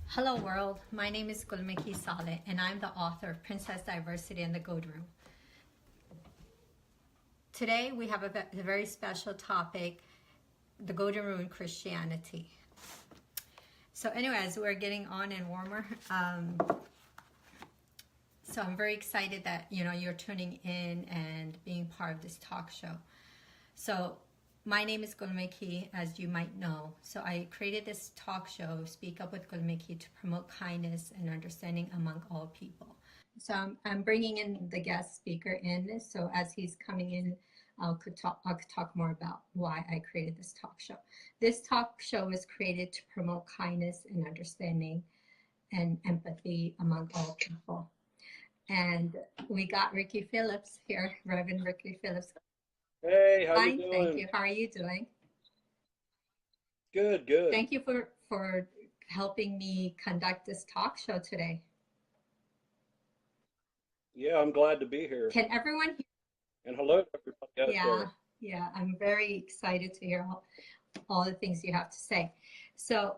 Hello world, my name is Gulmakai Saleh and I'm the author of Princess Diversity and the Golden Rule. Today we have a very special topic, the Golden Rule in Christianity. So anyways, we're getting on and warmer. So I'm very excited that you're tuning in and being part of this talk show. So my name is Gulmakai, as you might know. So I created this talk show, Speak Up with Gulmakai, to promote kindness and understanding among all people. So I'm bringing in the guest speaker in. So as he's coming in, I could talk more about why I created this talk show. This talk show was created to promote kindness and understanding and empathy among all people. And we got Ricky Phillips here, Reverend Ricky Phillips. Hey, how you Fine, doing? thank you. How are you doing? Good, good. Thank you for helping me conduct this talk show today. Yeah, I'm glad to be here. Can everyone hear? And hello to everybody out there. Yeah, I'm very excited to hear all the things you have to say. So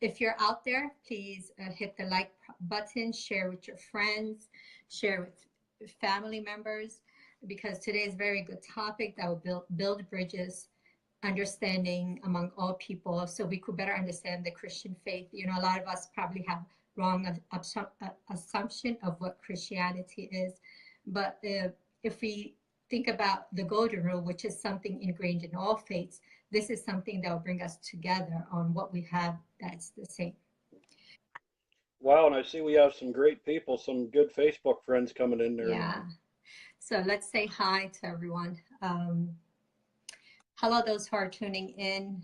if you're out there, please hit the like button, share with your friends, share with family members, because today is a very good topic that will build bridges, understanding among all people, so we could better understand the Christian faith. A lot of us probably have wrong assumption of what Christianity is, but if we think about the Golden Rule, which is something ingrained in all faiths, this is something that will bring us together on what we have that's the same. Wow, and I see we have some great people, some good Facebook friends coming in there. Yeah. So let's say hi to everyone. Hello, those who are tuning in.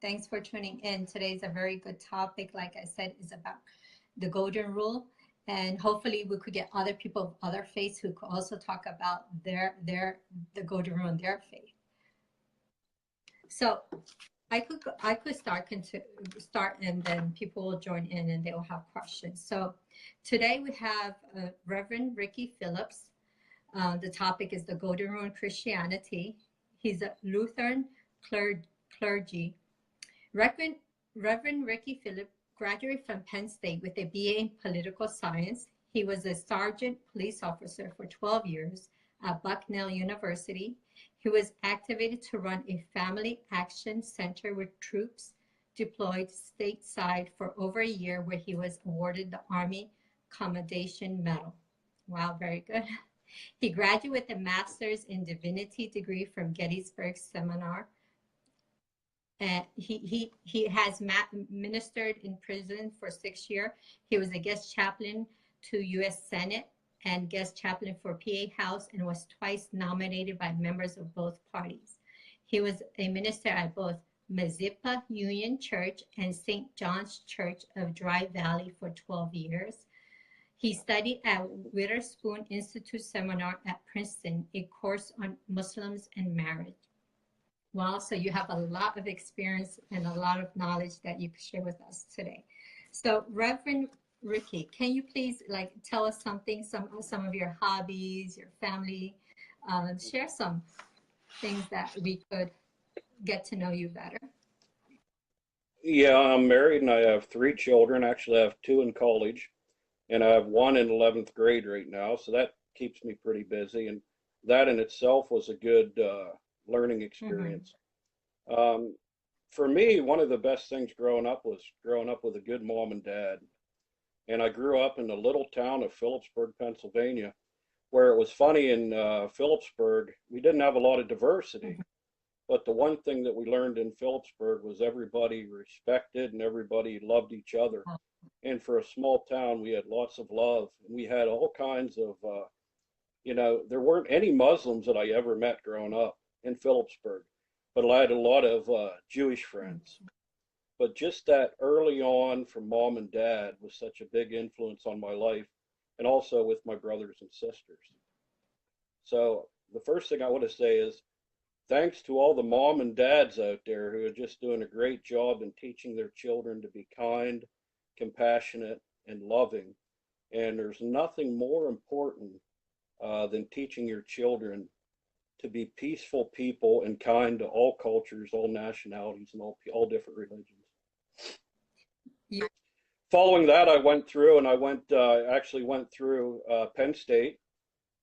Thanks for tuning in. Today's a very good topic. Like I said, is about the Golden Rule. And hopefully we could get other people of other faiths who could also talk about the Golden Rule in their faith. So I could start and then people will join in and they will have questions. So today we have Reverend Ricky Phillips. The topic is the Golden Rule in Christianity. He's a Lutheran clergy. Reverend Ricky Phillips graduated from Penn State with a BA in political science. He was a sergeant police officer for 12 years at Bucknell University. He was activated to run a family action center with troops deployed stateside for over a year, where he was awarded the Army Commendation Medal. Wow, very good. He graduated with a master's in divinity degree from Gettysburg Seminar. He has ministered in prison for 6 years. He was a guest chaplain to U.S. Senate and guest chaplain for PA House, and was twice nominated by members of both parties. He was a minister at both Mazeppa Union Church and St. John's Church of Dry Valley for 12 years. He studied at Witherspoon Institute Seminar at Princeton, a course on Muslims and marriage. Wow, so you have a lot of experience and a lot of knowledge that you can share with us today. So Reverend Ricky, can you please tell us something, some of your hobbies, your family, share some things that we could get to know you better. Yeah, I'm married and I have 3 children. Actually, I have 2 in college, and I have 1 in 11th grade right now. So that keeps me pretty busy, and that in itself was a good learning experience. For me, one of the best things growing up was growing up with a good mom and dad. And I grew up in the little town of Phillipsburg, Pennsylvania, where it was funny in Phillipsburg, we didn't have a lot of diversity. But the one thing that we learned in Phillipsburg was everybody respected and everybody loved each other. And for a small town, we had lots of love. And we had all kinds of, there weren't any Muslims that I ever met growing up in Phillipsburg, but I had a lot of Jewish friends. But just that early on from mom and dad was such a big influence on my life, and also with my brothers and sisters. So the first thing I want to say is thanks to all the mom and dads out there who are just doing a great job in teaching their children to be kind, compassionate, and loving. And there's nothing more important than teaching your children to be peaceful people and kind to all cultures, all nationalities, and all different religions. You, Following that, I went through and actually went through Penn State.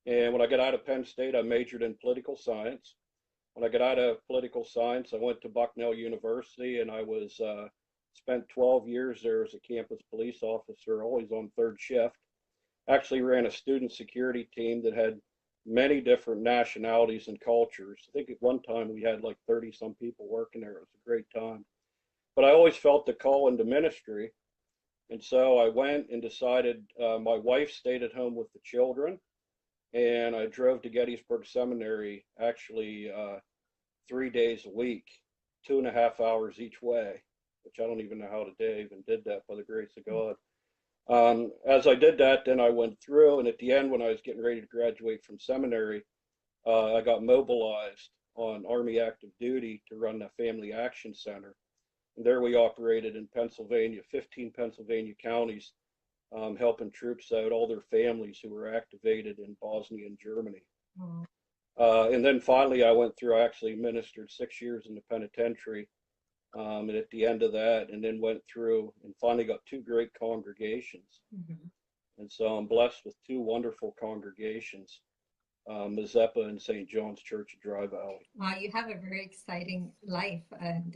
And when I got out of Penn State, I majored in political science. When I got out of political science, I went to Bucknell University, and I was spent 12 years there as a campus police officer, always on third shift. Actually ran a student security team that had many different nationalities and cultures. I think at one time we had like 30 some people working there. It was a great time. But I always felt the call into ministry. And so I went and decided my wife stayed at home with the children, and I drove to Gettysburg Seminary actually 3 days a week, 2.5 hours each way, which I don't even know how today I even did that by the grace of God. As I did that, then I went through, and at the end, when I was getting ready to graduate from seminary, I got mobilized on Army active duty to run the Family Action Center. And there we operated in Pennsylvania, 15 Pennsylvania counties, helping troops out, all their families who were activated in Bosnia and Germany. mm, And then finally, I actually ministered 6 years in the penitentiary. And at the end of that, and then went through and finally got two great congregations. mhm. And so I'm blessed with two wonderful congregations, Mazeppa and St. John's Church of Dry Valley. Wow, you have a very exciting life, and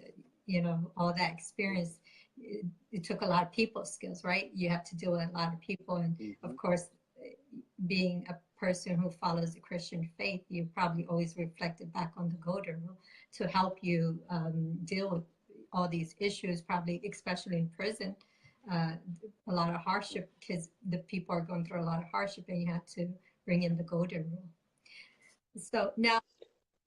all that experience. It took a lot of people skills, right? You have to deal with a lot of people, and of course, being a person who follows the Christian faith, you probably always reflected back on the Golden Rule to help you deal with all these issues, probably especially in prison. A lot of hardship because the people are going through a lot of hardship, and you have to bring in the Golden Rule. So now,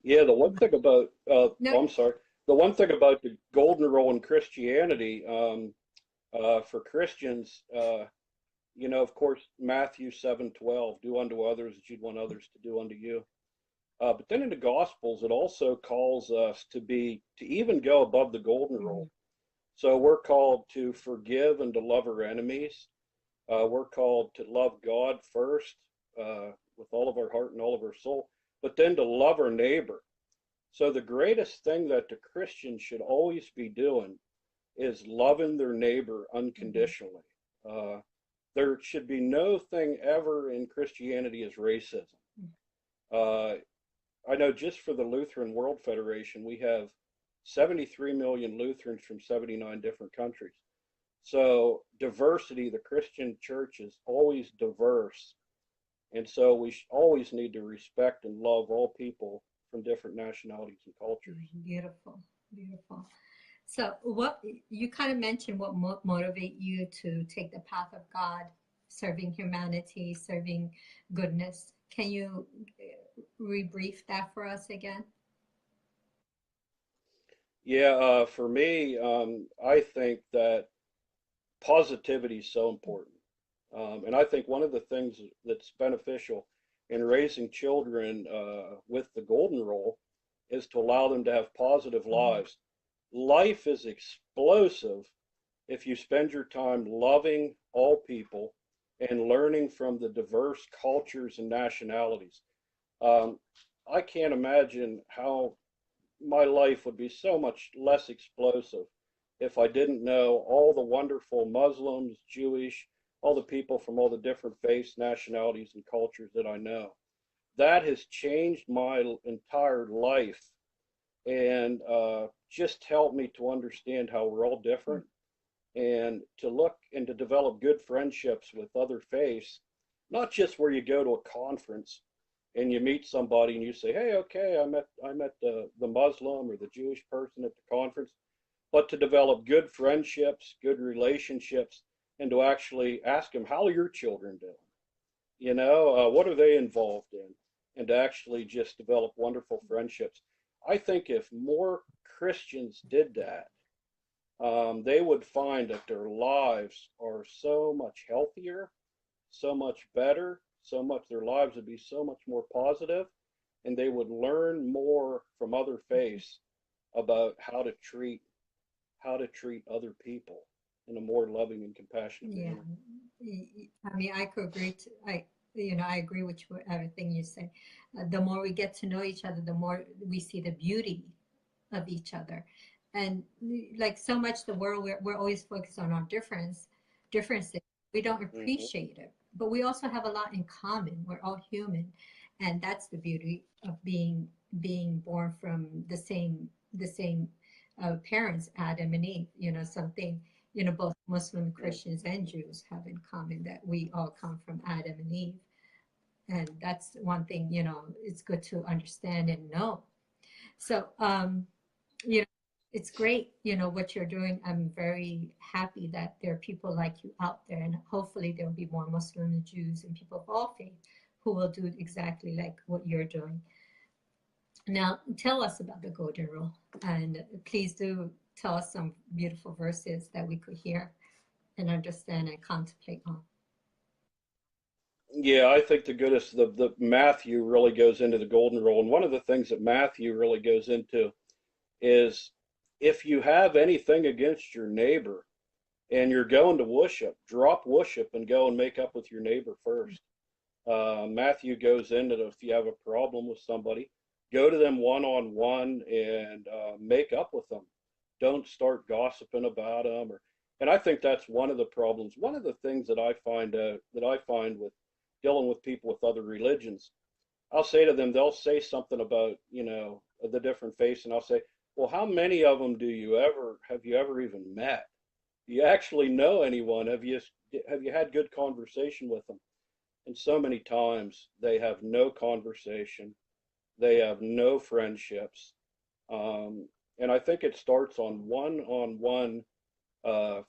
Yeah, the one thing about, no, I'm sorry, the one thing about the Golden Rule in Christianity, for Christians, of course, Matthew 7:12, do unto others as you'd want others to do unto you. But then in the Gospels, it also calls us to even go above the Golden Rule. So we're called to forgive and to love our enemies. We're called to love God first with all of our heart and all of our soul, but then to love our neighbor. So the greatest thing that the Christian should always be doing is loving their neighbor unconditionally. There should be no thing ever in Christianity as racism. I know just for the Lutheran World Federation, we have 73 million Lutherans from 79 different countries. So diversity, the Christian church is always diverse. And so we always need to respect and love all people from different nationalities and cultures. beautiful, beautiful. So what you kind of mentioned what motivate you to take the path of God, serving humanity, serving goodness. Can you rebrief that for us again? Yeah, for me, I think that positivity is so important. And I think one of the things that's beneficial in raising children with the Golden Rule is to allow them to have positive lives. Life is explosive if you spend your time loving all people and learning from the diverse cultures and nationalities. I can't imagine how my life would be so much less explosive if I didn't know all the wonderful Muslims, Jewish, all the people from all the different faiths, nationalities, and cultures that I know. That has changed my entire life and just helped me to understand how we're all different and to look and to develop good friendships with other faiths, not just where you go to a conference and you meet somebody and you say, hey, okay, I met the Muslim or the Jewish person at the conference, but to develop good friendships, good relationships, and to actually ask them, how are your children doing? What are they involved in? And to actually just develop wonderful friendships. I think if more Christians did that, they would find that their lives are so much healthier, so much better, their lives would be so much more positive, and they would learn more from other faiths about how to treat other people in a more loving and compassionate manner. I mean, I could agree. I agree with everything you say. The more we get to know each other, the more we see the beauty of each other. And like so much the world, we're always focused on our differences. We don't Hmm. appreciate it, but we also have a lot in common. We're all human. And that's the beauty of being born from the same parents, Adam and Eve, something, both Muslim, Christians, and Jews have in common, that we all come from Adam and Eve. And that's one thing, it's good to understand and know. So, you know, it's great, what you're doing. I'm very happy that there are people like you out there, and hopefully there will be more Muslim and Jews and people of all faith who will do exactly like what you're doing. Now, tell us about the Golden Rule, and please do tell us some beautiful verses that we could hear and understand and contemplate on. Yeah, I think the Matthew really goes into the golden rule. And one of the things that Matthew really goes into is if you have anything against your neighbor and you're going to worship, drop worship and go and make up with your neighbor first. Matthew goes into if you have a problem with somebody, go to them one on one and make up with them. Don't start gossiping about them. And I think that's one of the problems. One of the things that I find with dealing with people with other religions, I'll say to them, they'll say something about the different faiths, and I'll say, well, how many of them have you ever even met? Do you actually know anyone? Have you had good conversation with them? And so many times they have no conversation, they have no friendships, and I think it starts on one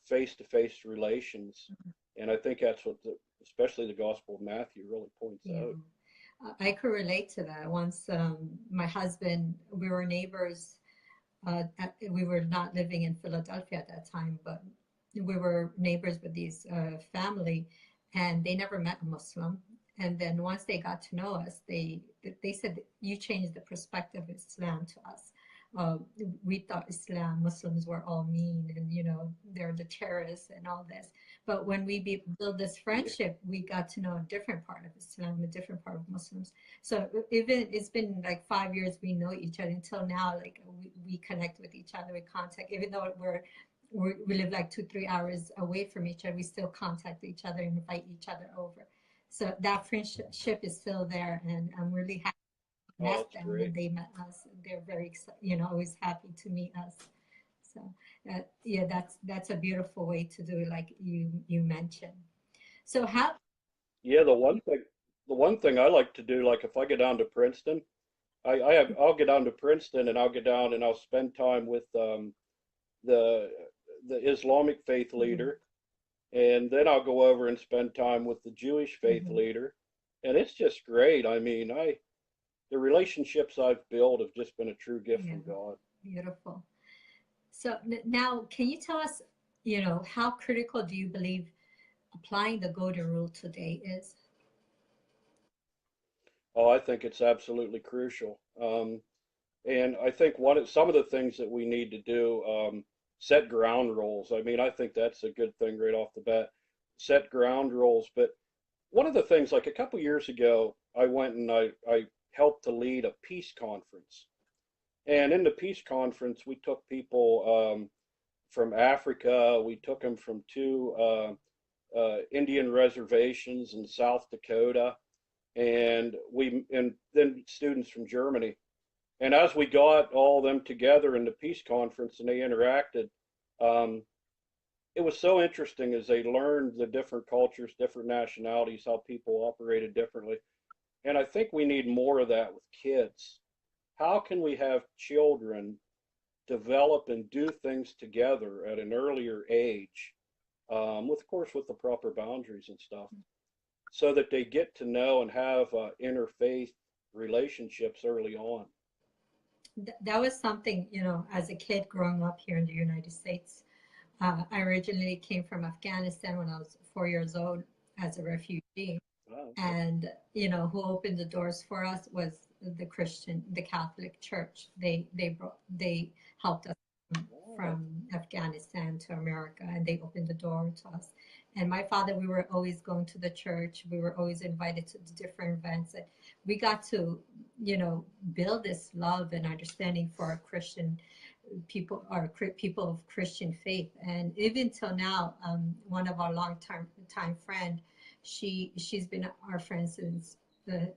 face-to-face relations, and I think that's what especially the Gospel of Matthew really points Yeah. out. I could relate to that. Once, my husband, we were neighbors. We were not living in Philadelphia at that time, but we were neighbors with these family, and they never met a Muslim. And then once they got to know us, they said, you changed the perspective of Islam to us. Uh, we thought Muslims were all mean, and they're the terrorists and all this. But when we build this Yeah. friendship, we got to know a different part of Islam, a different part of Muslims. So even it's been like 5 years we know each other until now. Like we connect with each other, we contact, even though we live like 2-3 hours away from each other, we still contact each other and invite each other over. So that friendship is still there, and I'm really happy to Oh, met that's them when great. they met us. They're very, always happy to meet us. So, yeah, that's a beautiful way to do it, like you mentioned. So how? Yeah, the one thing I like to do, like if I get down to Princeton, I'll get down to Princeton and I'll get down and I'll spend time with the the Islamic faith Mhm, leader, and then I'll go over and spend time with the Jewish faith mhm, leader, and it's just great. I mean, the relationships I've built have just been a true gift yeah, from God. beautiful. So now, can you tell us, how critical do you believe applying the golden rule today is? Oh, I think it's absolutely crucial. And I think some of the things that we need to do, set ground rules. I mean, I think that's a good thing right off the bat. Set ground rules. But one of the things, like a couple years ago, I went and I helped to lead a peace conference. And in the peace conference, we took people from Africa. We took them from two Indian reservations in South Dakota, and then students from Germany. And as we got all of them together in the peace conference and they interacted, um, it was so interesting as they learned the different cultures, different nationalities, how people operated differently. And I think we need more of that with kids. How can we have children develop and do things together at an earlier age, with of course with the proper boundaries and stuff, so that they get to know and have interfaith relationships early on. That was something, as a kid growing up here in the United States. I originally came from Afghanistan when I was 4 years old as a refugee. Oh, okay. And, who opened the doors for us was the Catholic Church. They helped us Oh, from Afghanistan to America, and they opened the door to us. And my father, we were always going to the church. We were always invited to different events. And we got to, build this love and understanding for our Christian people, our people of Christian faith. And even till now, one of our long-term time friend, she's been our friend since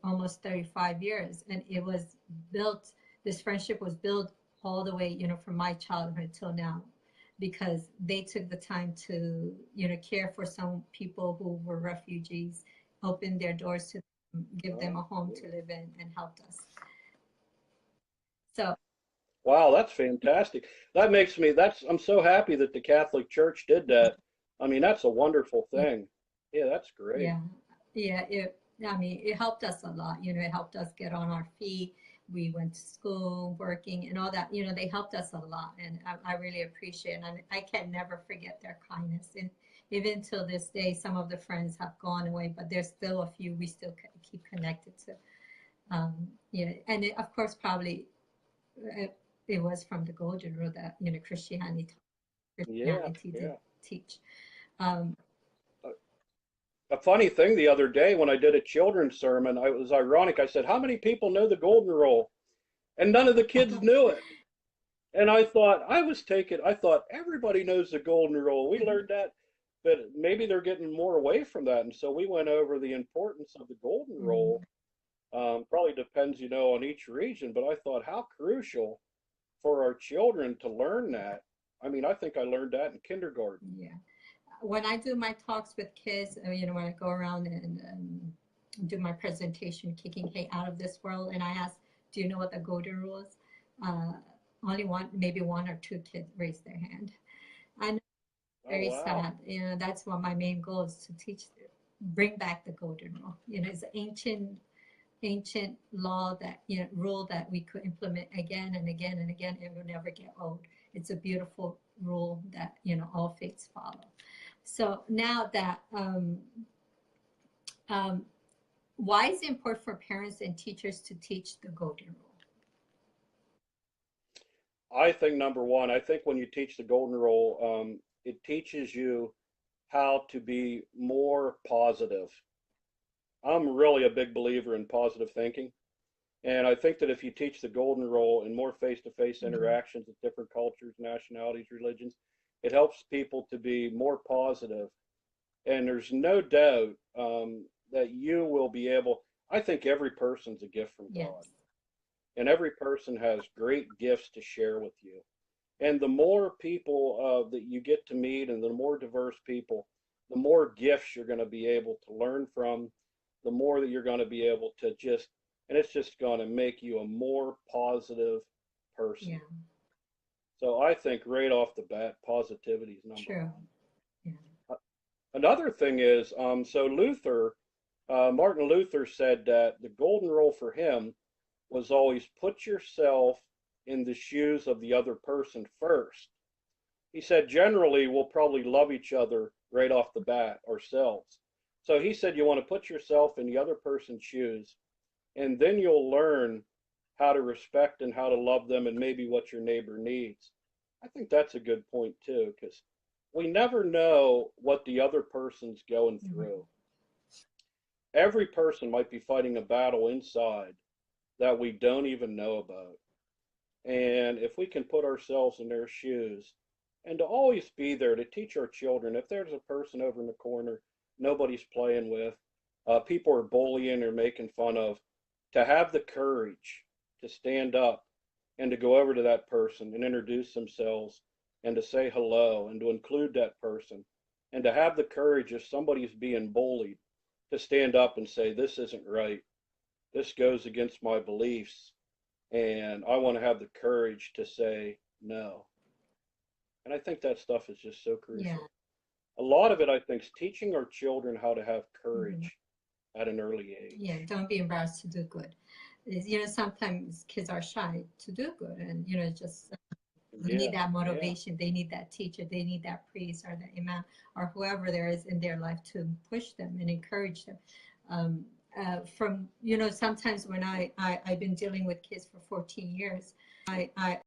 almost 35 years, and it was built. This friendship was built all the way, from my childhood till now, because they took the time to, care for some people who were refugees, opened their doors to them, give them a home to live in, and helped us. So, wow, that's fantastic. That makes me, I'm so happy that the Catholic Church did that. I mean, that's a wonderful yeah, thing. Yeah, that's great. yeah, yeah. I mean, it helped us a lot. It helped us get on our feet. We went to school, working, and all that. They helped us a lot, and I really appreciate it. And I can never forget their kindness. And even till this day, some of the friends have gone away, but there's still a few we still keep connected to. And of course, probably it was from the Golden Rule that Yeah, Christianity did yeah. teach. Um, A funny thing the other day when I did a children's sermon, it was ironic. I said, "How many people know the Golden Rule?" And none of the kids knew it. And I thought everybody knows the Golden Rule. We learned that, but maybe they're getting more away from that. And so we went over the importance of the Golden Rule. mm, Probably depends, on each region, but I thought how crucial for our children to learn that. I mean, I think I learned that in kindergarten. yeah. When I do my talks with kids, when I go around and do my presentation, kicking hate out of this world, and I ask, "Do you know what the Golden Rule is?" Uh, Only maybe one or two kids raise their hand. I know, Oh, very wow. sad. That's what my main goal is, to bring back the Golden Rule. It's an ancient law, that rule that we could implement again and again and again. It will never get old. It's a beautiful rule that all faiths follow. So now that um, why is it important for parents and teachers to teach the Golden Rule? I think number one, I think when you teach the Golden Rule, it teaches you how to be more positive. I'm really a big believer in positive thinking. And I think that if you teach the Golden Rule in more face to face Mhm. interactions with different cultures, nationalities, religions, it helps people to be more positive. And there's no doubt that you will be able, I think every person's a gift from God, Yes. and every person has great gifts to share with you. And the more people that you get to meet and the more diverse people, the more gifts you're going to be able to learn from, the more that you're going to be able to and it's just going to make you a more positive person. Yeah. So I think right off the bat, positivity is number True. one. Yeah. Another thing is, so Martin Luther said that the golden rule for him was always put yourself in the shoes of the other person first. He said generally we'll probably love each other right off the bat ourselves. So he said you want to put yourself in the other person's shoes, and then you'll learn how to respect and how to love them and maybe what your neighbor needs. I think that's a good point too, because we never know what the other person's going Mhm. through. Every person might be fighting a battle inside that we don't even know about. And if we can put ourselves in their shoes and to always be there to teach our children, if there's a person over in the corner nobody's playing with, people are bullying or making fun of, to have the courage to stand up and to go over to that person and introduce themselves and to say hello and to include that person and to have the courage if somebody's being bullied to stand up and say, this isn't right. This goes against my beliefs and I want to have the courage to say no. And I think that stuff is just so Yeah. crucial. A lot of it, I think, is teaching our children how to have Mhm. courage at an early Yeah. age. Don't be embarrassed to do good. Sometimes kids are shy to do good, and just they need Yeah, that yeah. motivation. They need that teacher. They need that priest or the imam or whoever there is in their life to push them and encourage them. Um, from sometimes when I've been dealing with kids for 14 years, I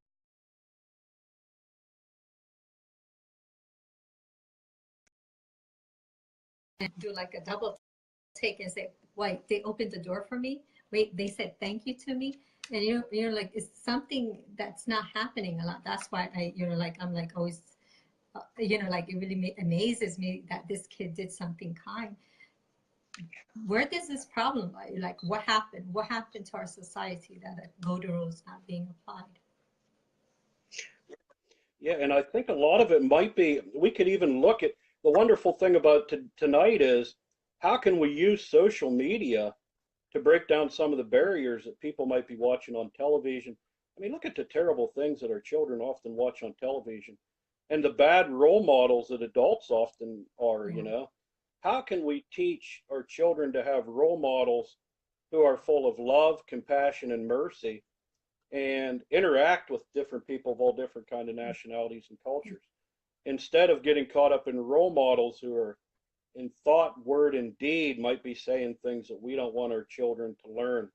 do like a double take and say, wait, they opened the door for me. Wait, they said thank you to me. And you're like, it's something that's not happening a lot. That's why like, I'm like always, like it really amazes me that this kid did something kind. Where does this problem lie? Like, what happened? What happened to our society that a golden rule is not being applied? Yeah, and I think a lot of it might be, we could even look at the wonderful thing about tonight is how can we use social media to break down some of the barriers that people might be watching on television. I mean, look at the terrible things that our children often watch on television and the bad role models that adults often are, Yeah. How can we teach our children to have role models who are full of love, compassion, and mercy and interact with different people of all different kind of nationalities and cultures instead of getting caught up in role models who are in thought, word, and deed might be saying things that we don't want our children to learn.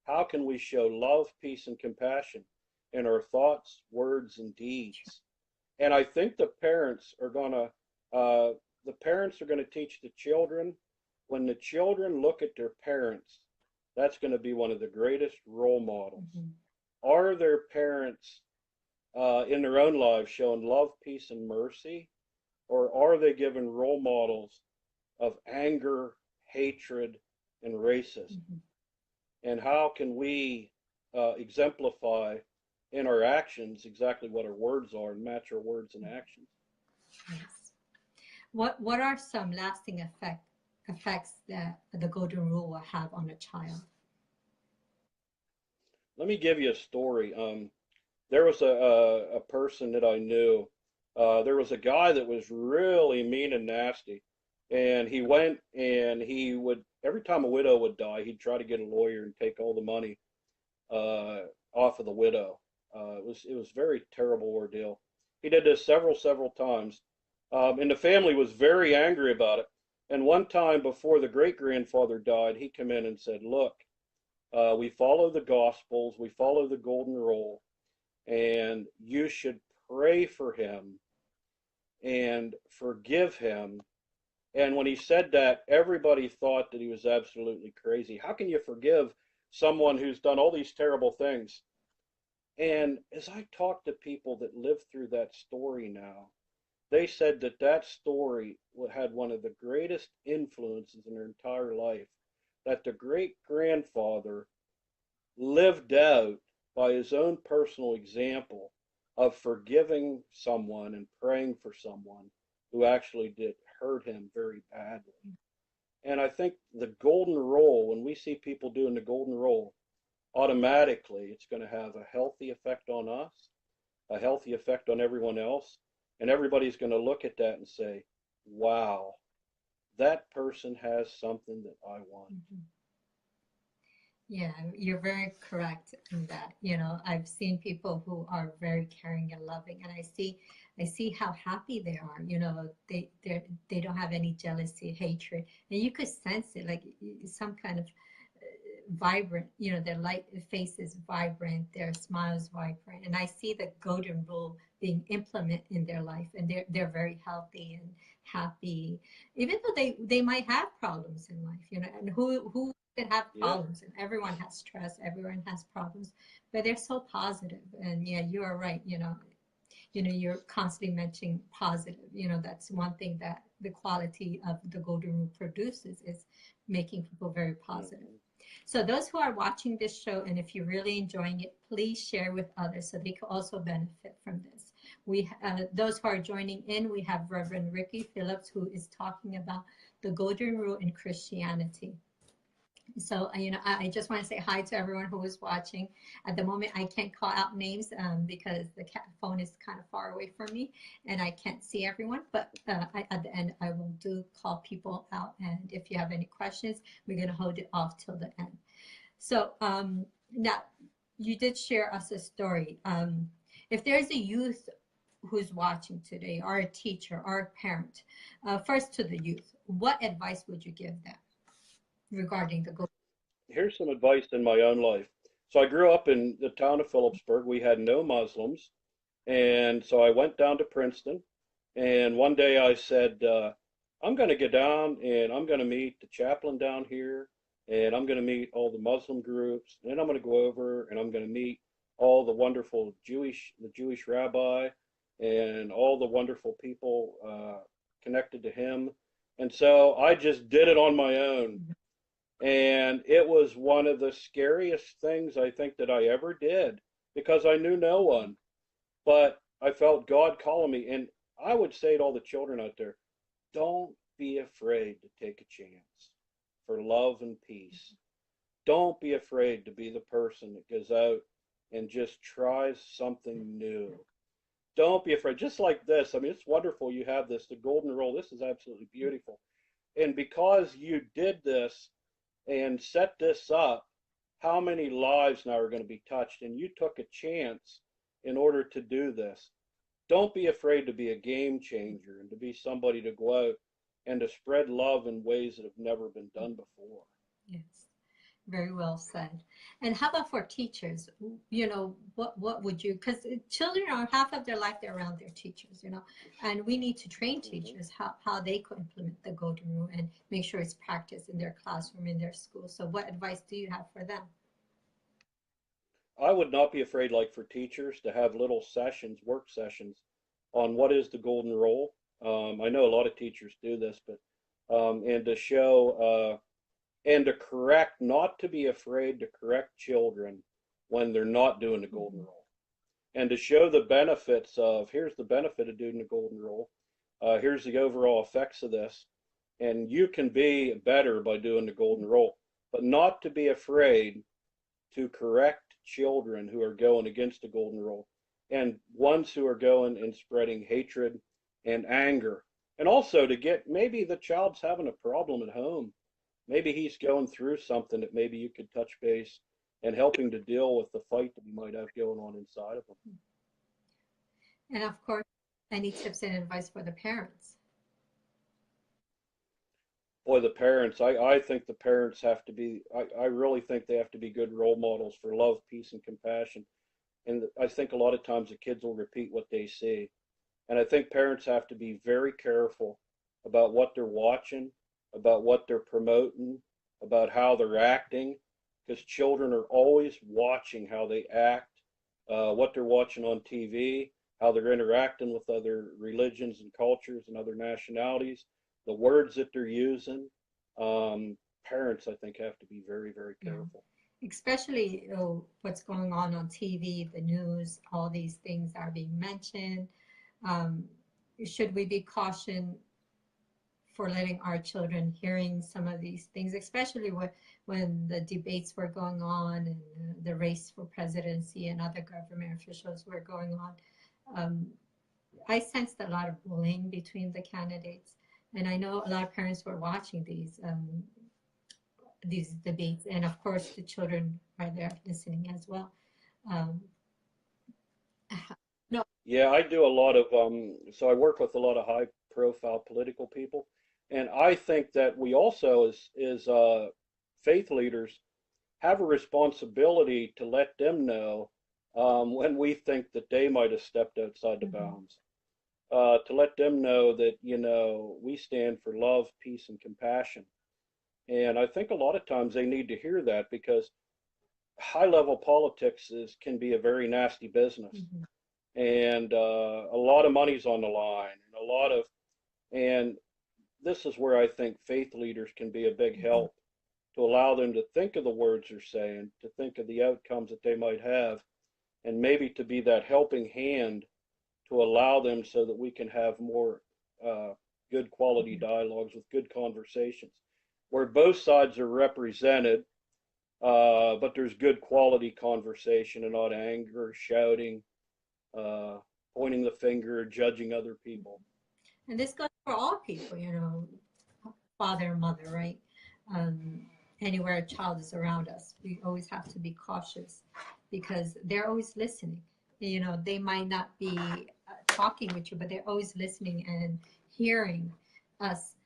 How can we show love, peace, and compassion in our thoughts, words, and deeds? And I think the parents are gonna teach the children. When the children look at their parents, that's going to be one of the greatest role models. Mm-hmm. Are their parents in their own lives showing love, peace, and mercy, or are they given role models of anger, hatred, and racism? Mm-hmm. And how can we exemplify in our actions exactly what our words are and match our words and actions? Yes. What are some lasting effects that the golden rule will have on a child? Let me give you a story. There was a person that I knew. There was a guy that was really mean and nasty, and he went and he would every time a widow would die, he'd try to get a lawyer and take all the money off of the widow. It was a very terrible ordeal. He did this several times, and the family was very angry about it. And one time before the great grandfather died, he came in and said, "Look, we follow the Gospels, we follow the Golden Rule, and you should pray for him and forgive him." And when he said that, everybody thought that he was absolutely crazy. How can you forgive someone who's done all these terrible things? And as I talk to people that live through that story now, they said that that story had one of the greatest influences in their entire life, that the great grandfather lived out by his own personal example of forgiving someone and praying for someone who actually did hurt him very badly. And I think the golden rule, when we see people doing the golden rule, automatically it's going to have a healthy effect on us, a healthy effect on everyone else, and everybody's going to look at that and say, wow, that person has something that I want. Mm-hmm. Yeah, you're very correct in that. I've seen people who are very caring and loving, and I see how happy they are. They don't have any jealousy, hatred, and you could sense it, like some kind of vibrant. Their light face is vibrant, their smile is vibrant, and I see the golden rule being implemented in their life, and they're very healthy and happy, even though they might have problems in life. And who can have problems, and everyone has stress, everyone has problems, but they're so positive. And yeah, you are right. You're constantly mentioning positive. That's one thing that the quality of the golden rule produces, is making people very positive. So those who are watching this show, and if you're really enjoying it, please share with others so they can also benefit from this. Those who are joining in, we have Reverend Phillips, who is talking about the golden rule in Christianity. So, I just want to say hi to everyone who is watching. At the moment, I can't call out names because the phone is kind of far away from me and I can't see everyone. But at the end, I will call people out. And if you have any questions, we're going to hold it off till the end. So now, you did share us a story. If there's a youth who's watching today, or a teacher, or a parent, first to the youth, what advice would you give them regarding the goal? Here's some advice in my own life. So I grew up in the town of Phillipsburg. We had no Muslims. And so I went down to Princeton. And one day I said, I'm going to go down and I'm going to meet the chaplain down here, and I'm going to meet all the Muslim groups, and then I'm going to go over and I'm going to meet all the wonderful the Jewish rabbi, and all the wonderful people connected to him. And so I just did it on my own. And it was one of the scariest things I think that I ever did because I knew no one. But I felt God calling me. And I would say to all the children out there, don't be afraid to take a chance for love and peace. Don't be afraid to be the person that goes out and just tries something new. Don't be afraid. Just like this. I mean, it's wonderful you have this, the golden rule. This is absolutely beautiful. And because you did this and set this up, how many lives now are going to be touched? And you took a chance in order to do this. Don't be afraid to be a game changer and to be somebody to go out and to spread love in ways that have never been done before. Yes, very well said. And how about for teachers? You know, what would you, because children are half of their life, they're around their teachers, you know, and we need to train teachers how they could implement the golden rule and make sure it's practiced in their classroom, in their school. So what advice do you have for them? I would not be afraid, like for teachers, to have little sessions, work sessions on what is the golden rule. I know a lot of teachers do this, but and to show and to correct, not to be afraid to correct children when they're not doing the golden rule, and to show the benefits of here's the benefit of doing the golden rule, here's the overall effects of this, and you can be better by doing the golden rule, but not to be afraid to correct children who are going against the golden rule and ones who are going and spreading hatred and anger. And also to get maybe the child's having a problem at home. Maybe he's going through something that maybe you could touch base and helping to deal with the fight that he might have going on inside of him. And of course, any tips and advice for the parents? Boy, the parents, I think the parents have to be, I really think they have to be good role models for love, peace, and compassion. And I think a lot of times the kids will repeat what they see. And I think parents have to be very careful about what they're watching, about what they're promoting, about how they're acting, because children are always watching how they act, what they're watching on TV, how they're interacting with other religions and cultures and other nationalities, the words that they're using. Parents, I think, have to be very, very careful. Especially what's going on TV, the news, all these things are being mentioned. Um, should we be cautioned for letting our children hearing some of these things, especially when the debates were going on and the race for presidency and other government officials were going on? I sensed a lot of bullying between the candidates, and I know a lot of parents were watching these debates, and of course the children are there listening as well. Um, no. Yeah, I do a lot of, so I work with a lot of high profile political people. And I think that we also, as faith leaders, have a responsibility to let them know when we think that they might have stepped outside the bounds. To let them know that, you know, we stand for love, peace, and compassion. And I think a lot of times they need to hear that because high level politics can be a very nasty business. And a lot of money's on the line, and this is where I think faith leaders can be a big help to allow them to think of the words they're saying, to think of the outcomes that they might have, and maybe to be that helping hand to allow them so that we can have more good quality dialogues with good conversations where both sides are represented, but there's good quality conversation and not anger, shouting, pointing the finger, judging other people. And this goes for all people, you know, father and mother, right? Anywhere a child is around us, we always have to be cautious because they're always listening. You know, they might not be talking with you, but they're always listening and hearing us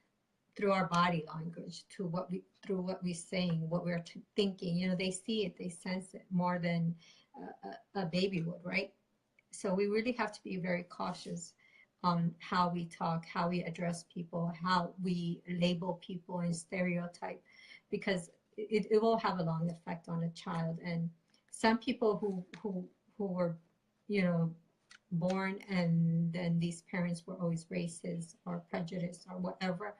through our body language, through what we're saying, what we're thinking. You know, they see it, they sense it more than a baby would, right? So we really have to be very cautious on how we talk, how we address people, how we label people and stereotype, because it will have a long effect on a child. And some people who were, you know, born and then these parents were always racist or prejudiced or whatever,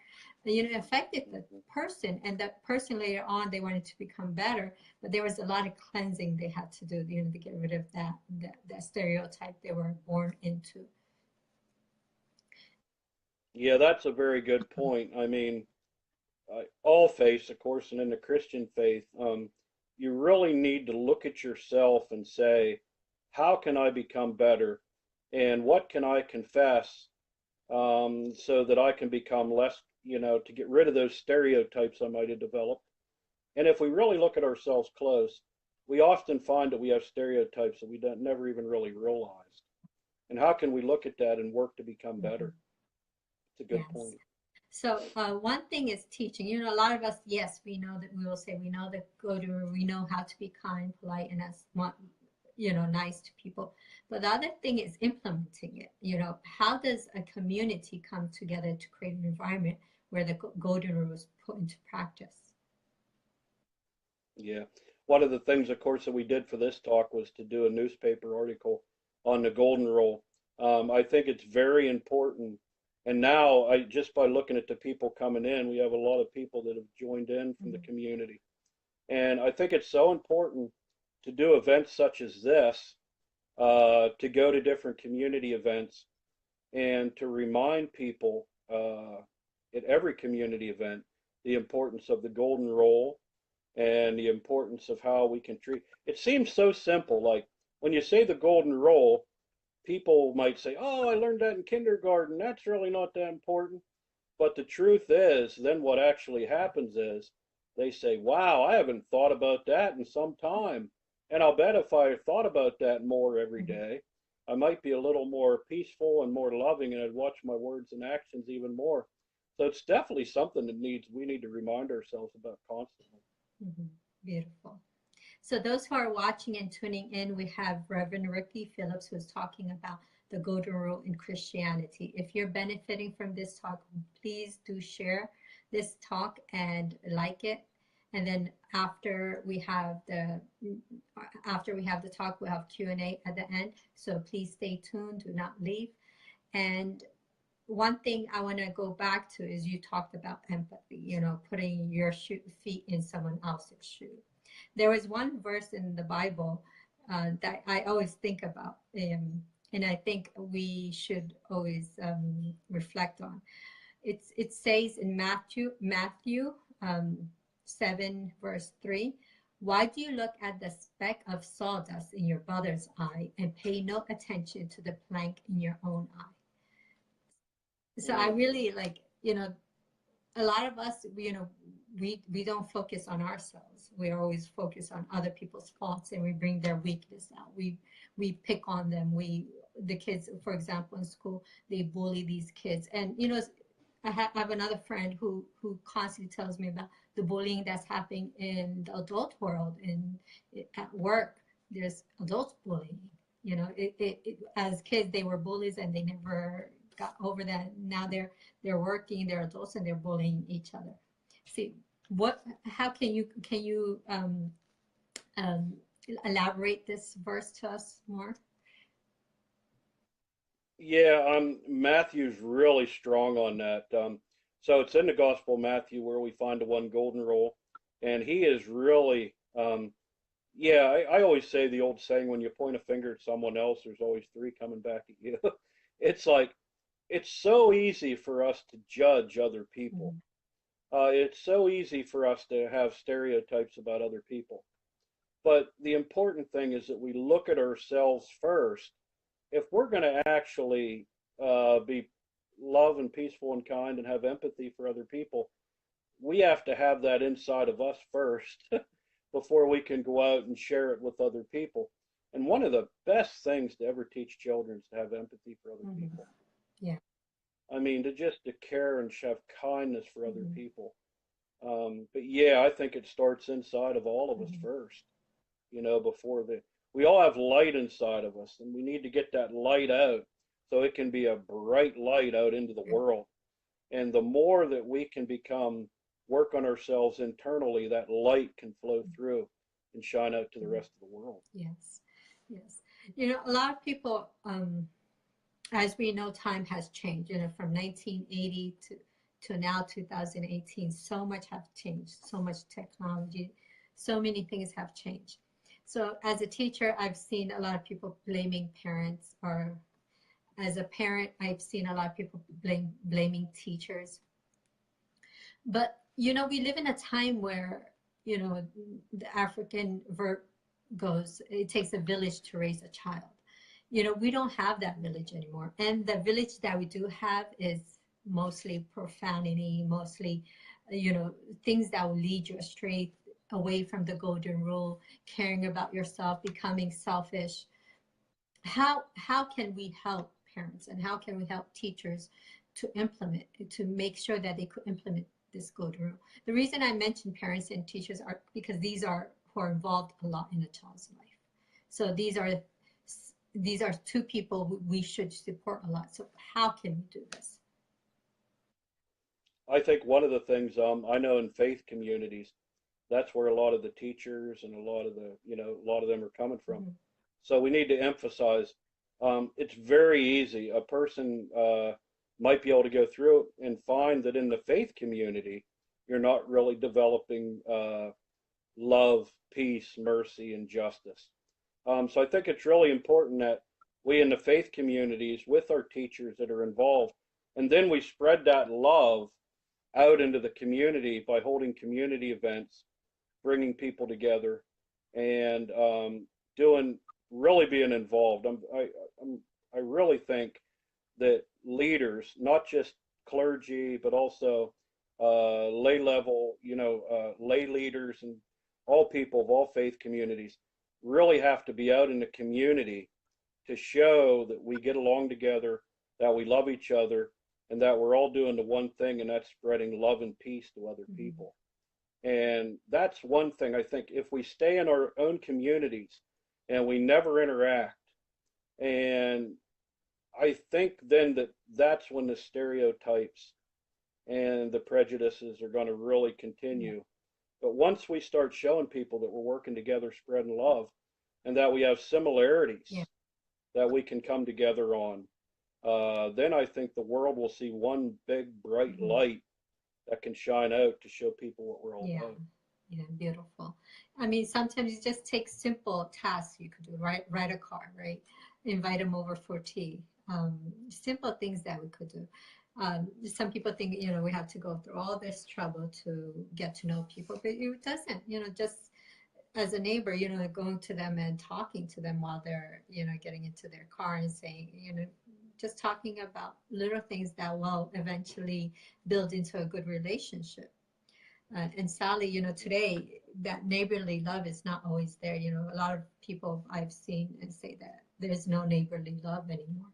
you know, affected the person, and that person later on they wanted to become better, but there was a lot of cleansing they had to do, you know, to get rid of that stereotype they were born into. Yeah, that's a very good point. I mean, all faiths, of course, and in the Christian faith, you really need to look at yourself and say, how can I become better? And what can I confess so that I can become less, you know, to get rid of those stereotypes I might have developed. And if we really look at ourselves close, we often find that we have stereotypes that we don't never even really realized. And how can we look at that and work to become better? It's a good Yes. point. So one thing is teaching. You know, a lot of us, yes, we know that we will say we know that go to, we know how to be kind, polite, and as you know, nice to people. But the other thing is implementing it. You know, how does a community come together to create an environment where the golden rule is put into practice? Yeah. One of the things, of course, that we did for this talk was to do a newspaper article on the golden rule. I think it's very important. And now, just by looking at the people coming in, we have a lot of people that have joined in from the Mhm. community. And I think it's so important to do events such as this, to go to different community events and to remind people at every community event the importance of the golden rule and the importance of how we can treat. It seems so simple. Like when you say the golden rule, people might say, "Oh, I learned that in kindergarten. That's really not that important." But the truth is, then what actually happens is they say, "Wow, I haven't thought about that in some time." And I'll bet if I thought about that more every Mhm. day, I might be a little more peaceful and more loving, and I'd watch my words and actions even more. So it's definitely something that we need to remind ourselves about constantly. Mhm. Beautiful. So those who are watching and tuning in, we have Reverend Ricky Phillips who is talking about the golden rule in Christianity. If you're benefiting from this talk, please do share this talk and like it. And then after we have the talk, we'll have Q&A at the end. So please stay tuned, do not leave. And one thing I want to go back to is you talked about empathy, you know, putting your feet in someone else's shoe. There was one verse in the Bible that I always think about, and I think we should always reflect on. It says in Matthew 7 verse 3, why do you look at the speck of sawdust in your brother's eye and pay no attention to the plank in your own eye? So I Mm. really like, you know, a lot of us, you know, we don't focus on ourselves. We always focus on other people's faults, and we bring their weakness out. We pick on them. The kids, for example, in school, they bully these kids. And you know, I have another friend who constantly tells me about the bullying that's happening in the adult world. At work, there's adult bullying. You know, as kids they were bullies and they never got over that. Now they're working, they're adults, and they're bullying each other. See, how um, elaborate this verse to us more? Yeah, Matthew's really strong on that. So it's in the Gospel of Matthew where we find the one golden rule, and he is really, yeah. I always say the old saying: when you point a finger at someone else, there's always three coming back at you. It's like it's so easy for us to judge other people. Mhm. It's so easy for us to have stereotypes about other people. But the important thing is that we look at ourselves first. If we're going to actually be love and peaceful and kind and have empathy for other people, we have to have that inside of us first before we can go out and share it with other people. And one of the best things to ever teach children is to have empathy for other Mhm. people. Yeah. I mean, to care and have kindness for other Mhm. people. But yeah, I think it starts inside of all of us Mhm. first, before we all have light inside of us and we need to get that light out so it can be a bright light out into the world. And the more that we can work on ourselves internally, that light can flow through and shine out to the rest of the world. Yes, yes. A lot of people, as we know, time has changed. From 1980 to now 2018, so much have changed, so much technology, so many things have changed. So as a teacher, I've seen a lot of people blaming parents, or as a parent, I've seen a lot of people blaming teachers. But, we live in a time where, the African verb goes, it takes a village to raise a child. We don't have that village anymore. And the village that we do have is mostly profanity, mostly, things that will lead you astray, away from the golden rule, caring about yourself, becoming selfish. How can we help parents, and how can we help teachers to make sure that they could implement this golden rule? The reason I mention parents and teachers are because these are who are involved a lot in a child's life. So these are two people who we should support a lot. So how can we do this? I think one of the things I know in faith communities, that's where a lot of the teachers and a lot of a lot of them are coming from. Mm-hmm. So we need to emphasize it's very easy. A person might be able to go through it and find that in the faith community, you're not really developing love, peace, mercy, and justice. So I think it's really important that we in the faith communities with our teachers that are involved, and then we spread that love out into the community by holding community events, bringing people together, and really being involved. I really think that leaders, not just clergy, but also lay level, lay leaders and all people of all faith communities really have to be out in the community to show that we get along together, that we love each other, and that we're all doing the one thing, and that's spreading love and peace to other people. And that's one thing I think if we stay in our own communities and we never interact, and I think then that's when the stereotypes and the prejudices are going to really continue. But once we start showing people that we're working together, spreading love, and that we have similarities that we can come together on, then I think the world will see one big bright light that can shine out to show people what we're all about. Yeah, beautiful. I mean, sometimes it just takes simple tasks you could do, right? Write a card, right? Invite them over for tea. Simple things that we could do. Some people think, we have to go through all this trouble to get to know people, but it doesn't, just as a neighbor, going to them and talking to them while they're, getting into their car and saying, just talking about little things that will eventually build into a good relationship. And Sally, today that neighborly love is not always there. A lot of people I've seen and say that there's no neighborly love anymore.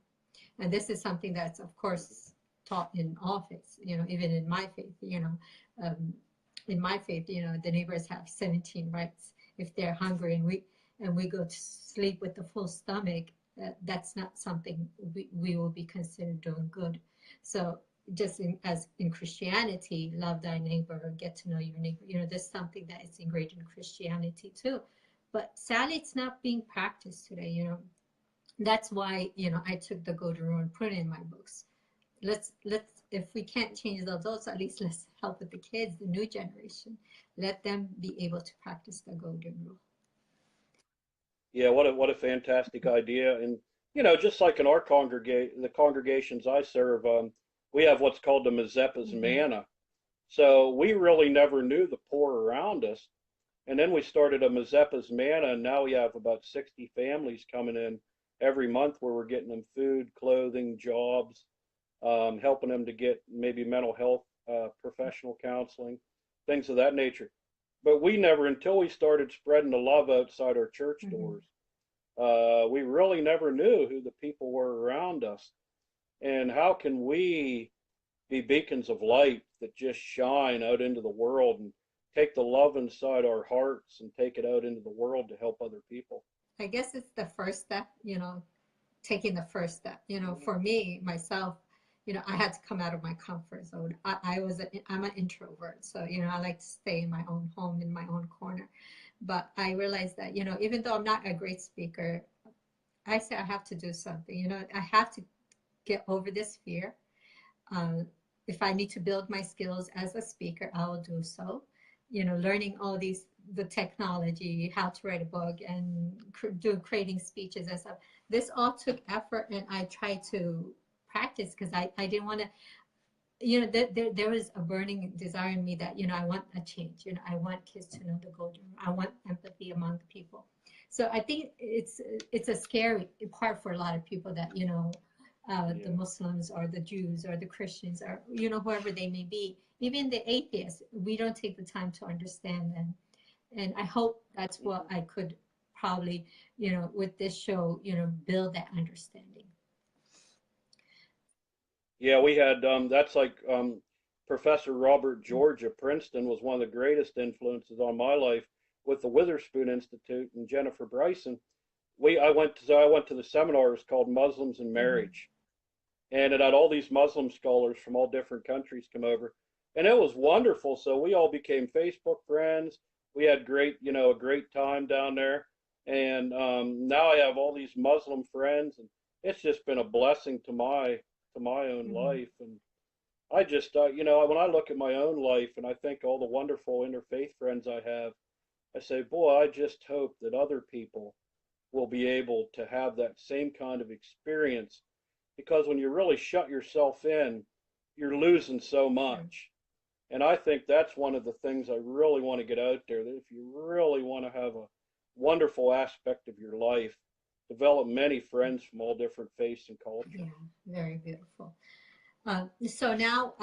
And this is something that's, of course, taught in all faiths, even in my faith, in my faith, the neighbors have 17 rights. If they're hungry and we go to sleep with a full stomach, that's not something we will be considered doing good. So just as in Christianity, love thy neighbor, get to know your neighbor, there's something that is ingrained in Christianity too. But sadly, it's not being practiced today, That's why, I took the golden rule and put it in my books. Let's if we can't change the adults, at least let's help with the kids, the new generation. Let them be able to practice the golden rule. Yeah, what a fantastic idea. And just like in our the congregations I serve, we have what's called the Mazeppa's Manna. So we really never knew the poor around us. And then we started a Mazeppa's Manna, and now we have about 60 families coming in every month where we're getting them food, clothing, jobs, helping them to get maybe mental health, professional counseling, things of that nature. But we never, until we started spreading the love outside our church doors, we really never knew who the people were around us. And how can we be beacons of light that just shine out into the world and take the love inside our hearts and take it out into the world to help other people? I guess it's the first step, taking the first step. For me, myself, I had to come out of my comfort zone. I'm an introvert, so I like to stay in my own home, in my own corner. But I realized that, even though I'm not a great speaker, I say I have to do something. I have to get over this fear. If I need to build my skills as a speaker, I will do so. Learning all the technology, how to write a book, and creating speeches and stuff. This all took effort, and I tried to practice because I didn't want to. There was a burning desire in me that I want a change. I want kids to know the golden rule. I want empathy among people. So I think it's a scary part for a lot of people that the Muslims or the Jews or the Christians or whoever they may be, even the atheists, we don't take the time to understand them. And I hope that's what I could probably with this show build that understanding. Yeah, we had that's like Professor Robert George of Princeton was one of the greatest influences on my life with the Witherspoon Institute and Jennifer Bryson. I went to the seminars called Muslims and Marriage, and it had all these Muslim scholars from all different countries come over, and it was wonderful. So we all became Facebook friends. We had a great time down there, and now I have all these Muslim friends, and it's just been a blessing to my own life. And I just when I look at my own life and I think all the wonderful interfaith friends I have, I say, boy, I just hope that other people will be able to have that same kind of experience, because when you really shut yourself in, you're losing so much. And I think that's one of the things I really want to get out there, that if you really want to have a wonderful aspect of your life, develop many friends from all different faiths and cultures. Yeah, very beautiful. So now,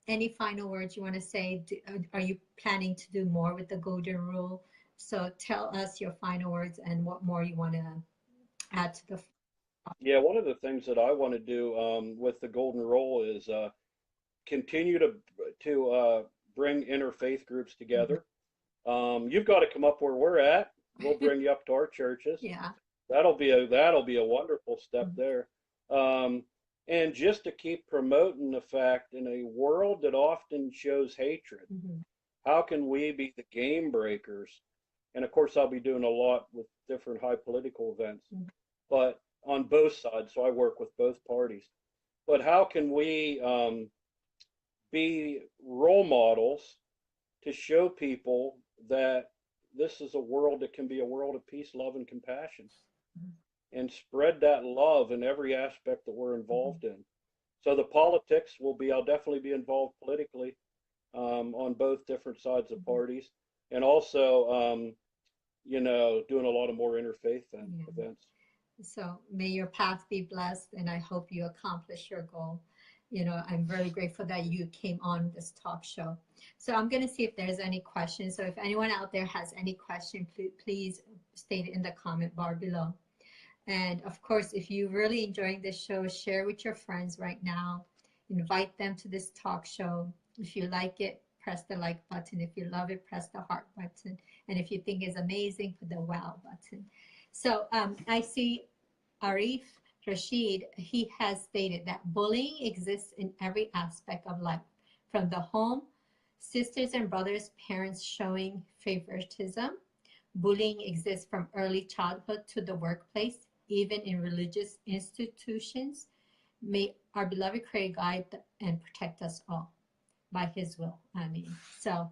any final words you want to say? Are you planning to do more with the Golden Rule? So tell us your final words and what more you want to add to the. Yeah, one of the things that I want to do with the Golden Rule is continue to bring interfaith groups together. You've got to come up where we're at. We'll bring you up to our churches. Yeah. That'll be a wonderful step there. And just to keep promoting the fact, in a world that often shows hatred, how can we be the game breakers? And of course, I'll be doing a lot with different high political events, but on both sides. So I work with both parties. But how can we be role models to show people that this is a world that can be a world of peace, love, and compassion, and spread that love in every aspect that we're involved in. So the politics I'll definitely be involved politically on both different sides of parties, and also, doing a lot of more interfaith events. So may your path be blessed, and I hope you accomplish your goal. I'm very grateful that you came on this talk show. So I'm going to see if there's any questions. So if anyone out there has any question, please state it in the comment bar below. And of course, if you're really enjoying this show, share with your friends right now. Invite them to this talk show. If you like it, press the like button. If you love it, press the heart button. And if you think it's amazing, put the wow button. So I see Arif Rashid, he has stated that bullying exists in every aspect of life, from the home, sisters and brothers, parents showing favoritism. Bullying exists from early childhood to the workplace, even in religious institutions. May our beloved Creator guide and protect us all by his will. I mean, so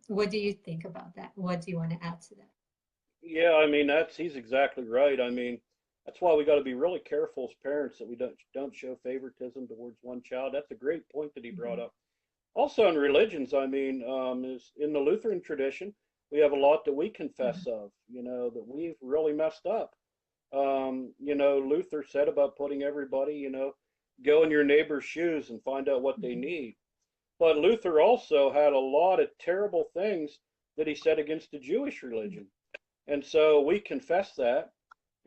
what do you think about that? What do you want to add to that? Yeah, I mean, he's exactly right. I mean, that's why we got to be really careful as parents that we don't show favoritism towards one child. That's a great point that he brought up. Also in religions, I mean, is in the Lutheran tradition, we have a lot that we confess of, that we've really messed up. Luther said about putting everybody, go in your neighbor's shoes and find out what they need. But Luther also had a lot of terrible things that he said against the Jewish religion. And so we confess that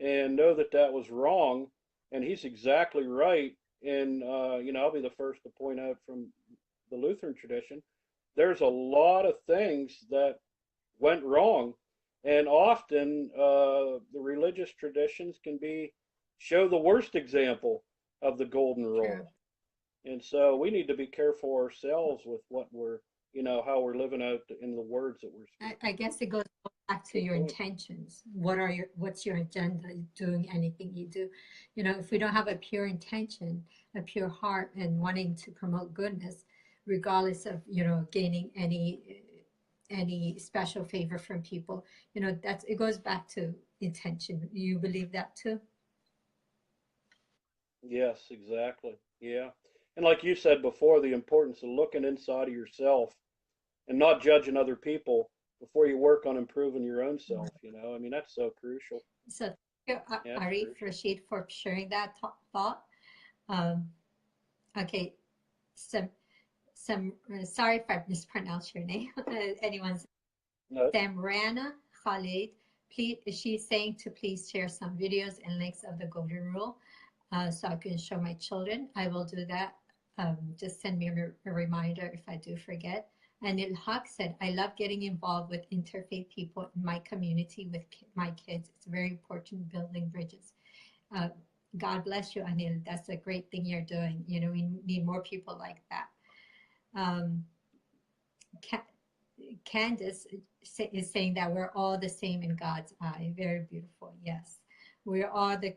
and know that that was wrong. And he's exactly right. And, I'll be the first to point out from the Lutheran tradition, there's a lot of things that went wrong. And often the religious traditions can be show the worst example of the golden True. rule. And so we need to be careful ourselves with what we're, how we're living out in the words that we're I speaking. guess it goes back to Good your point. intentions. What's your agenda doing anything you do? If we don't have a pure intention, a pure heart and wanting to promote goodness, regardless of, gaining any special favor from people, it goes back to intention. You believe that too? Yes, exactly. Yeah. And like you said before, the importance of looking inside of yourself and not judging other people before you work on improving your own self. I mean, that's so crucial. So thank you, Yeah, it's Arif crucial. Rashid, for sharing that thought. Um, okay, some sorry if I mispronounced your name. Anyone's No, Samrana Khalid, please, she's saying to please share some videos and links of the golden rule so I can show my children. I will do that. Just send me a reminder if I do forget. And Il Haq said, I love getting involved with interfaith people in my community with my kids. It's very important building bridges. Uh, God bless you, Anil. That's a great thing you're doing. We need more people like that. Um, Candace is saying that we're all the same in God's eye. Very beautiful. Yes, we're all the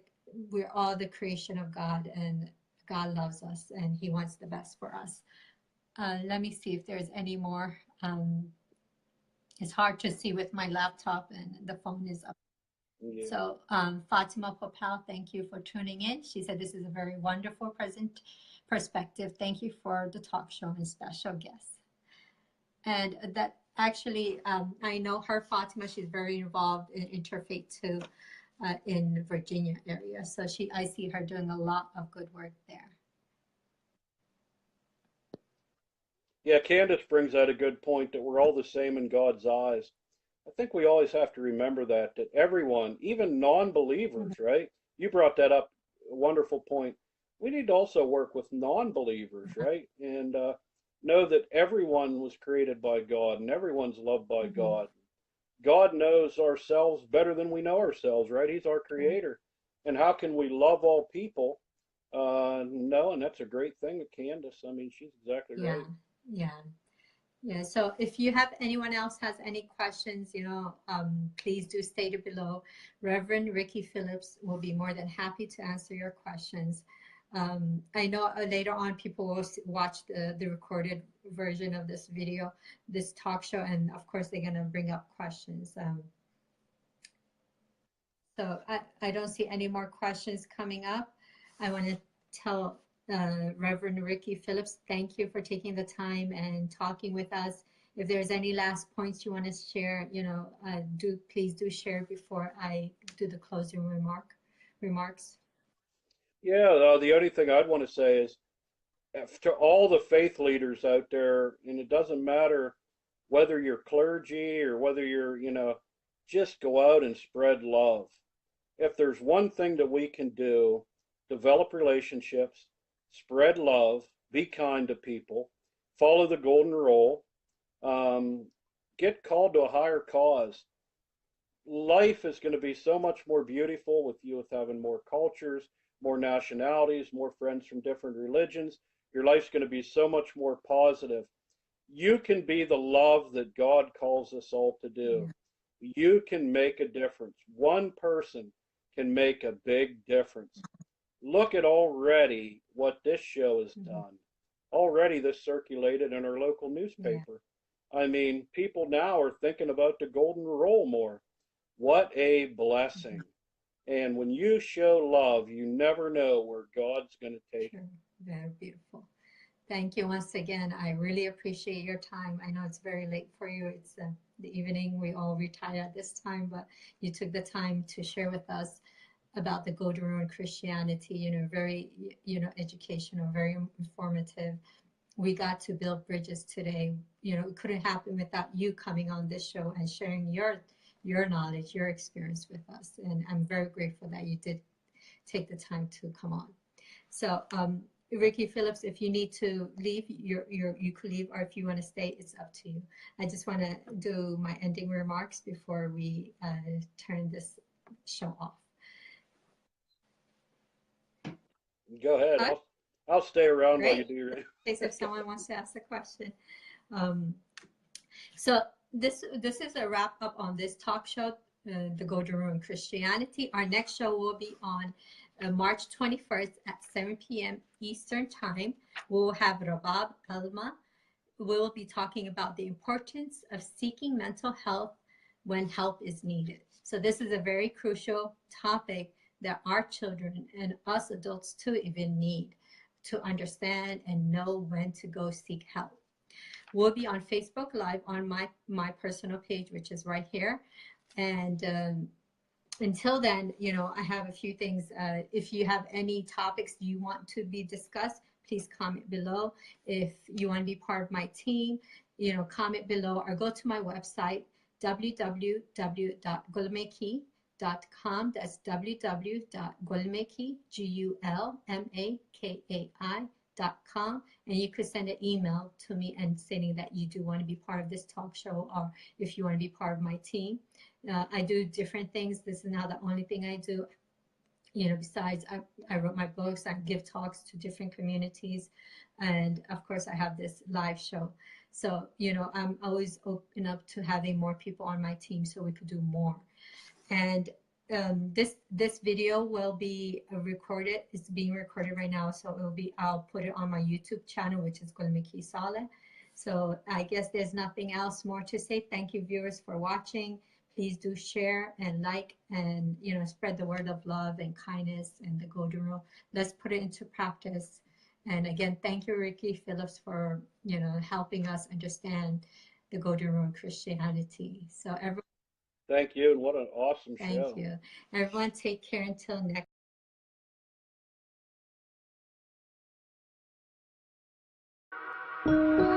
we're all the creation of God, and God loves us, and He wants the best for us. Let me see if there's any more. It's hard to see with my laptop, and the phone is up. yeah. So Fatima Popal, thank you for tuning in. She said this is a very wonderful present perspective. Thank you for the talk show and special guests. And that actually, I know her, Fatima. She's very involved in interfaith too, in Virginia area. So I see her doing a lot of good work there. Yeah, Candace brings out a good point that we're all the same in God's eyes. I think we always have to remember that everyone, even Mhm. non-believers, right? You brought that up, a wonderful point. We need to also work with non-believers, right? And know that everyone was created by God and everyone's loved by Mhm. God. God knows ourselves better than we know ourselves, right? He's our True. creator. And how can we love all people? No, and that's a great thing with Candace. I mean, she's exactly Yeah, right. yeah, yeah. So if you have anyone else has any questions, please do state it below. Reverend Ricky Phillips will be more than happy to answer your questions. I know later on people will watch the recorded version of this video, this talk show, and of course they're going to bring up questions. So I don't see any more questions coming up. I want to tell Reverend Ricky Phillips, thank you for taking the time and talking with us. If there's any last points you want to share, please do share before I do the closing remarks. Yeah, the only thing I'd want to say is to all the faith leaders out there, and it doesn't matter whether you're clergy or whether you're, just go out and spread love. If there's one thing that we can do, develop relationships, spread love, be kind to people, follow the golden rule, um, get called to a higher cause. Life is going to be so much more beautiful with having more cultures, more nationalities, more friends from different religions. Your life's going to be so much more positive. You can be the love that God calls us all to do. Yeah. You can make a difference. One person can make a big difference. Look at already what this show has Mhm. done. Already this circulated in our local Yeah. newspaper. I mean, people now are thinking about the golden rule more. What a Mhm. blessing. And when you show love, you never know where God's going to take Sure. Very beautiful. Thank you once again. I really appreciate your time. I know it's very late for you. It's the evening. We all retire at this time, but you took the time to share with us about the Golden Rule and Christianity. Very, educational, very informative. We got to build bridges today. It couldn't happen without you coming on this show and sharing your knowledge, your experience with us. And I'm very grateful that you did take the time to come on. So, Ricky Phillips, if you need to leave, you could leave, or if you want to stay, it's up to you. I just want to do my ending remarks before we turn this show off. Go ahead. Huh? I'll stay around while you Great. do your. In case if someone wants to ask a question. Um, so this is a wrap up on this talk show, The Golden Rule in Christianity. Our next show will be on March 21st at 7 p.m. Eastern Time. We'll have Rabab Elma. We'll be talking about the importance of seeking mental health when help is needed. So this is a very crucial topic that our children and us adults too even need to understand and know when to go seek help. We'll be on Facebook Live on my personal page, which is right here. And until then, I have a few things. If you have any topics you want to be discussed, please comment below. If you want to be part of my team, comment below or go to my website, www.gulmakai.com. That's www.gulmakai, GULMAKAI.com, and you could send an email to me and saying that you do want to be part of this talk show, or if you want to be part of my team. I do different things. This is not the only thing I do. Besides, I wrote my books, I give talks to different communities, and of course I have this live show. So, I'm always open up to having more people on my team so we could do more. And this video will be recorded. It's being recorded right now, so I'll put it on my YouTube channel, which is Gulmakai Saleh. So I guess there's nothing else more to say. Thank you, viewers, for watching. Please do share and like and spread the word of love and kindness and the golden rule. Let's put it into practice. And again, thank you, Ricky Phillips, for helping us understand the golden rule in Christianity. So everyone, Thank you, and what an awesome show. thank you. Everyone, take care until next.